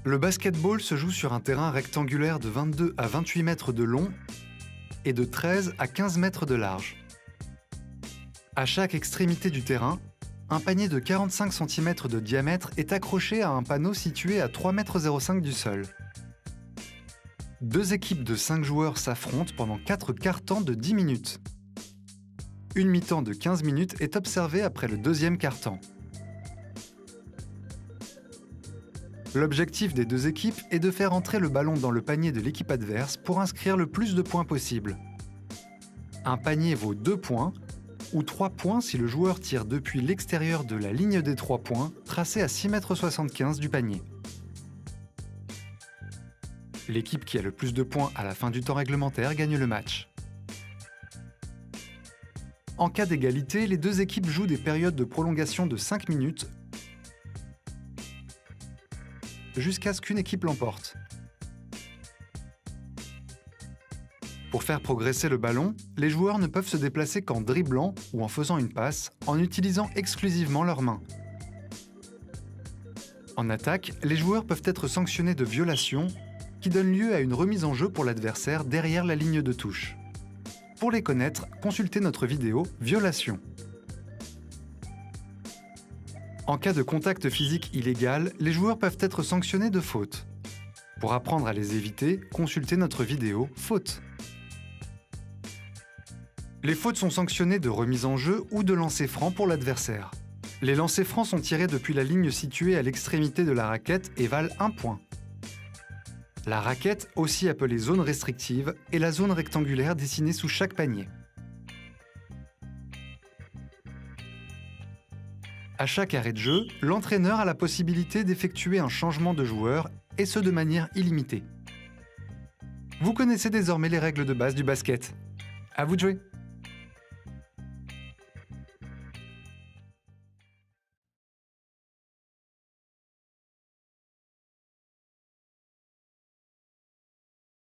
Le basketball se joue sur un terrain rectangulaire de 22 à 28 mètres de long et de 13 à 15 mètres de large. À chaque extrémité du terrain, un panier de 45 cm de diamètre est accroché à un panneau situé à 3,05 m du sol. Deux équipes de 5 joueurs s'affrontent pendant 4 quart-temps de 10 minutes. Une mi-temps de 15 minutes est observée après le deuxième quart-temps. L'objectif des deux équipes est de faire entrer le ballon dans le panier de l'équipe adverse pour inscrire le plus de points possible. Un panier vaut 2 points, ou 3 points si le joueur tire depuis l'extérieur de la ligne des 3 points, tracée à 6,75 m du panier. L'équipe qui a le plus de points à la fin du temps réglementaire gagne le match. En cas d'égalité, les deux équipes jouent des périodes de prolongation de 5 minutes jusqu'à ce qu'une équipe l'emporte. Pour faire progresser le ballon, les joueurs ne peuvent se déplacer qu'en dribblant ou en faisant une passe, en utilisant exclusivement leurs mains. En attaque, les joueurs peuvent être sanctionnés de violation, qui donne lieu à une remise en jeu pour l'adversaire derrière la ligne de touche. Pour les connaître, consultez notre vidéo « Violation ». En cas de contact physique illégal, les joueurs peuvent être sanctionnés de faute. Pour apprendre à les éviter, consultez notre vidéo « Faute ». Les fautes sont sanctionnées de remise en jeu ou de lancer franc pour l'adversaire. Les lancers francs sont tirés depuis la ligne située à l'extrémité de la raquette et valent 1 point. La raquette, aussi appelée zone restrictive, est la zone rectangulaire dessinée sous chaque panier. À chaque arrêt de jeu, l'entraîneur a la possibilité d'effectuer un changement de joueur, et ce de manière illimitée. Vous connaissez désormais les règles de base du basket. À vous de jouer!